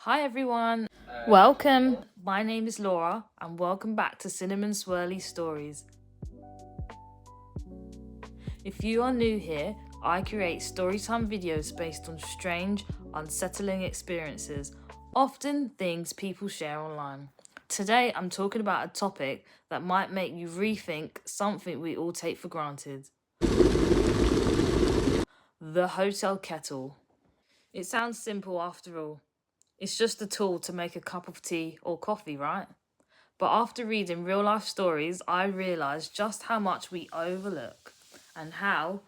Hi everyone, welcome. My name is Laura and welcome back to Cinnamon Swirly Stories. If you are new here, I create storytime videos based on strange, unsettling experiences, often things people share online. Today I'm talking about a topic that might make you rethink something we all take for granted. The hotel kettle. It sounds simple after all. It's just a tool to make a cup of tea or coffee, right? But after reading real life stories, I realised just how much we overlook and how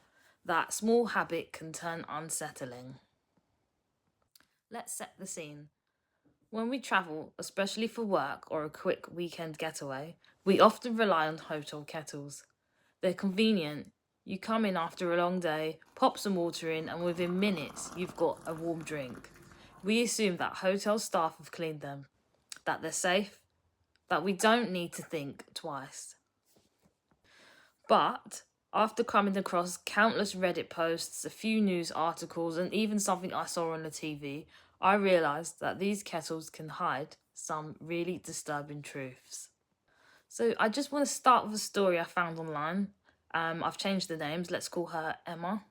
that small habit can turn unsettling. Let's set the scene. When we travel, especially for work or a quick weekend getaway, we often rely on hotel kettles. They're convenient. You come in after a long day, pop some water in, and within minutes, you've got a warm drink. We assume that hotel staff have cleaned them, that they're safe, that we don't need to think twice. But after coming across countless Reddit posts, a few news articles, and even something I saw on the TV, I realised that these kettles can hide some really disturbing truths. So I just want to start with a story I found online. I've changed the names. Let's call her Emma.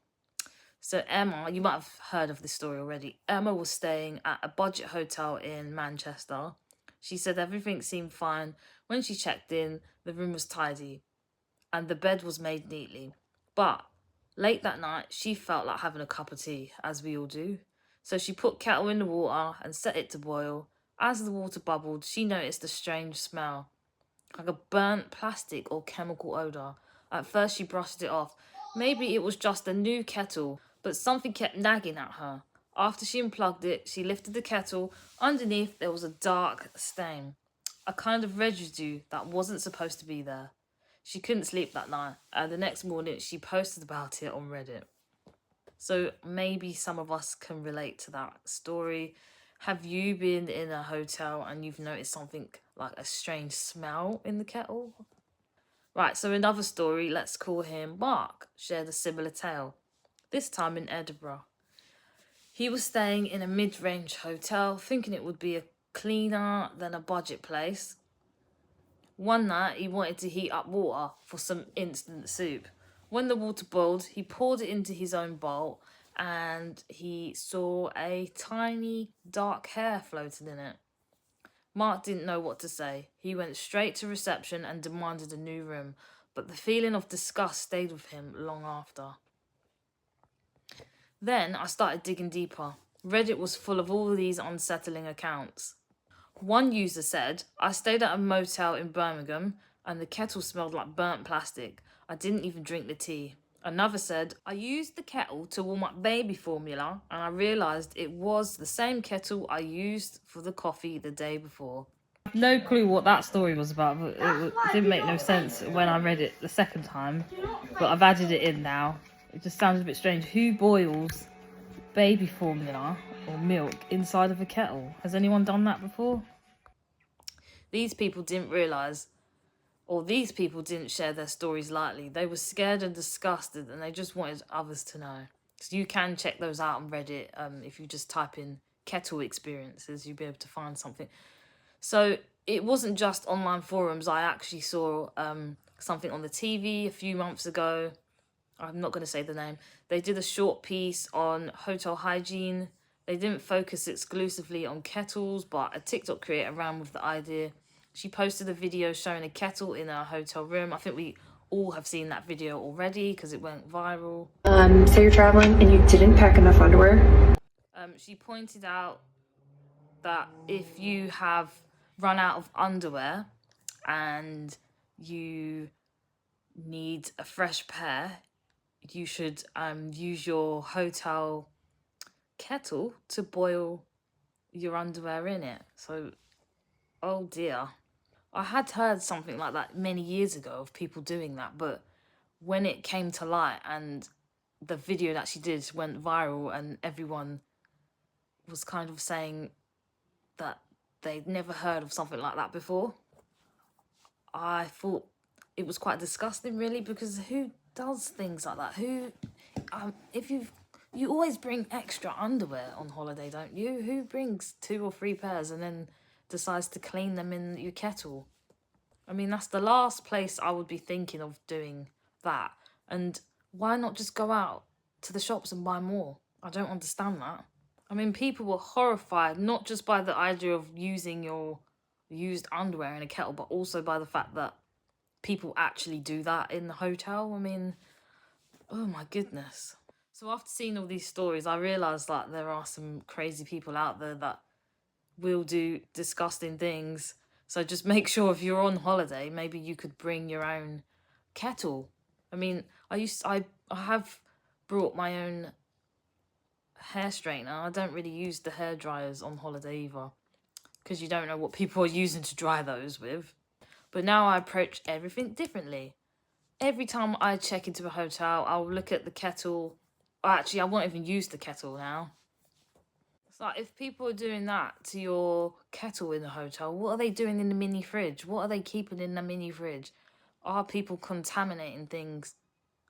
So Emma, you might have heard of this story already. Emma was staying at a budget hotel in Manchester. She said everything seemed fine. When she checked in, the room was tidy and the bed was made neatly. But late that night, she felt like having a cup of tea, as we all do. So she put kettle in the water and set it to boil. As the water bubbled, she noticed a strange smell, like a burnt plastic or chemical odour. At first, she brushed it off. Maybe it was just a new kettle, but something kept nagging at her. After she unplugged it, she lifted the kettle. Underneath, there was a dark stain, a kind of residue that wasn't supposed to be there. She couldn't sleep that night, and the next morning, she posted about it on Reddit. So maybe some of us can relate to that story. Have you been in a hotel and you've noticed something like a strange smell in the kettle? Right, so another story, let's call him Mark, shared a similar tale, this time in Edinburgh. He was staying in a mid-range hotel, thinking it would be a cleaner than a budget place. One night, he wanted to heat up water for some instant soup. When the water boiled, he poured it into his own bowl and he saw a tiny dark hair floating in it. Mark didn't know what to say. He went straight to reception and demanded a new room, but the feeling of disgust stayed with him long after. Then I started digging deeper. Reddit was full of all these unsettling accounts. One user said, I stayed at a motel in Birmingham and the kettle smelled like burnt plastic. I didn't even drink the tea. Another said, I used the kettle to warm up baby formula and I realised it was the same kettle I used for the coffee the day before. No clue what that story was about, but it didn't make no sense when I read it the second time. But I've added it in now. It just sounds a bit strange. Who boils baby formula or milk inside of a kettle? Has anyone done that before? These people didn't realise, or these people didn't share their stories lightly. They were scared and disgusted and they just wanted others to know. So you can check those out on Reddit. If you just type in kettle experiences, you'll be able to find something. So it wasn't just online forums. I actually saw something on the TV a few months ago. I'm not going to say the name. They did a short piece on hotel hygiene. They didn't focus exclusively on kettles, but a TikTok creator ran with the idea. She posted a video showing a kettle in a hotel room. I think we all have seen that video already because it went viral. So you're traveling and you didn't pack enough underwear? She pointed out that if you have run out of underwear and you need a fresh pair, you should use your hotel kettle to boil your underwear in it. So, oh dear. I had heard something like that many years ago of people doing that, but when it came to light and the video that she did went viral and everyone was kind of saying that they'd never heard of something like that before, I thought it was quite disgusting, really, because who does things like that? If you've You always bring extra underwear on holiday, don't you? Who brings 2 or 3 pairs and then decides to clean them in your kettle? I mean, that's the last place I would be thinking of doing that. And why not just go out to the shops and buy more? I don't understand that. I mean, people were horrified, not just by the idea of using your used underwear in a kettle, but also by the fact that people actually do that in the hotel. I mean, oh my goodness. So after seeing all these stories, I realised that there are some crazy people out there that will do disgusting things. So just make sure if you're on holiday, maybe you could bring your own kettle. I mean, I have brought my own hair straightener. I don't really use the hair dryers on holiday either, because you don't know what people are using to dry those with. But now I approach everything differently. Every time I check into a hotel, I'll look at the kettle. Actually, I won't even use the kettle now. It's like, if people are doing that to your kettle in the hotel, what are they doing in the mini fridge? What are they keeping in the mini fridge? Are people contaminating things?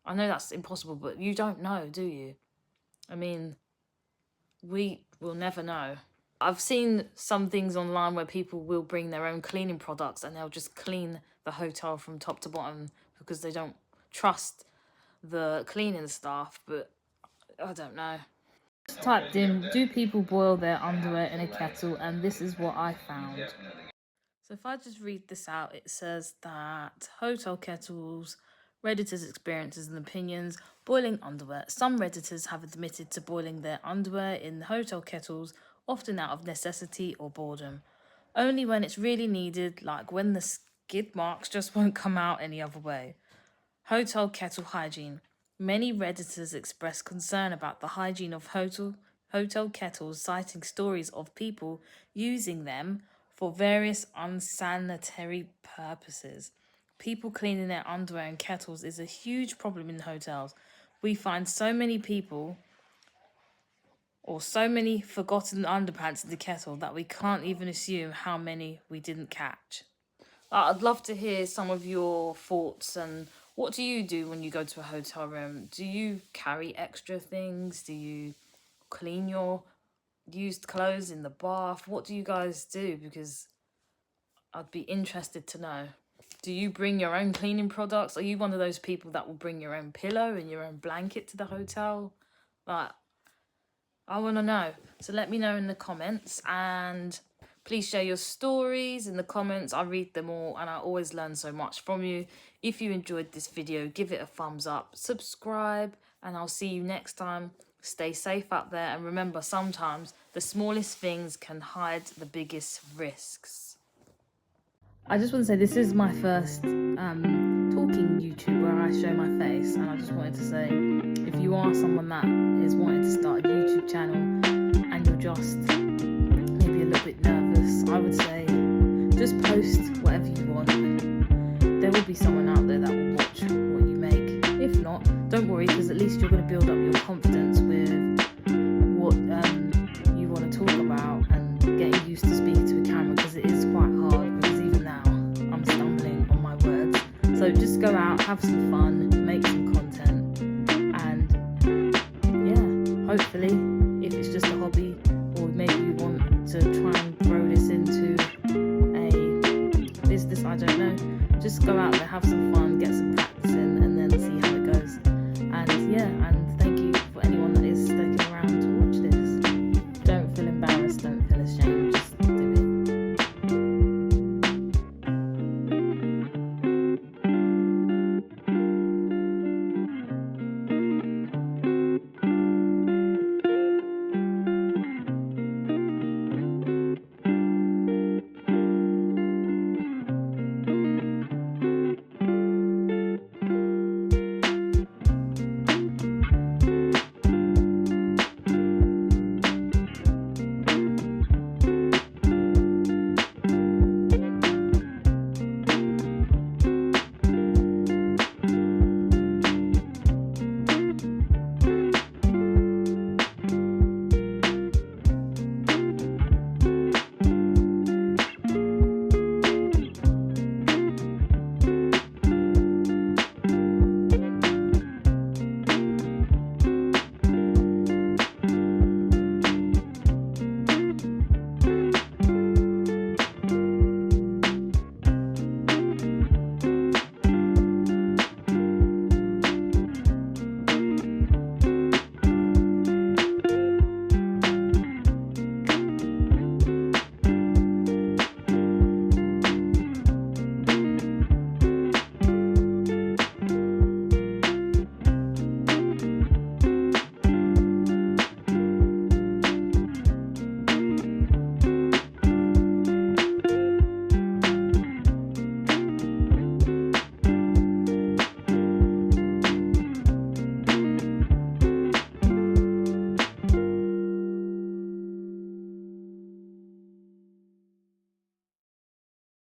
I know that's impossible, but you don't know, do you? I mean, we will never know. I've seen some things online where people will bring their own cleaning products and they'll just clean the hotel from top to bottom because they don't trust the cleaning staff, but I don't know. Just typed in, do people boil their underwear in a kettle? And this is what I found. So if I just read this out, it says that hotel kettles, Redditors' experiences and opinions, boiling underwear. Some Redditors have admitted to boiling their underwear in hotel kettles, often out of necessity or boredom. Only when it's really needed, like when the skid marks just won't come out any other way. Hotel kettle hygiene. Many Redditors express concern about the hygiene of hotel kettles, citing stories of people using them for various unsanitary purposes. People cleaning their underwear in kettles is a huge problem in hotels. We find so many people or so many forgotten underpants in the kettle that we can't even assume how many we didn't catch. I'd love to hear some of your thoughts. And what do you do when you go to a hotel room? Do you carry extra things? Do you clean your used clothes in the bath? What do you guys do? Because I'd be interested to know. Do you bring your own cleaning products? Are you one of those people that will bring your own pillow and your own blanket to the hotel? Like, I want to know. So let me know in the comments, and please share your stories in the comments. I read them all and I always learn so much from you. If you enjoyed this video, give it a thumbs up, subscribe, and I'll see you next time. Stay safe out there, and remember, sometimes the smallest things can hide the biggest risks. I just want to say this is my first talking YouTube where I show my face, and I just wanted to say, if you are someone that is wanting to start a YouTube channel and you're just maybe a little bit nervous, I would say just post whatever you want. There will be someone out there that will watch what you make. If not, don't worry, because at least you're going to build up your confidence with what you want to talk about and getting used to speaking to a camera, because it is quite hard, because even now I'm stumbling on my words. So just go out, have some fun, make some content, and yeah, hopefully, if it's just a hobby, or maybe you want to try and grow this into a business, I don't know, just go out there, have some fun.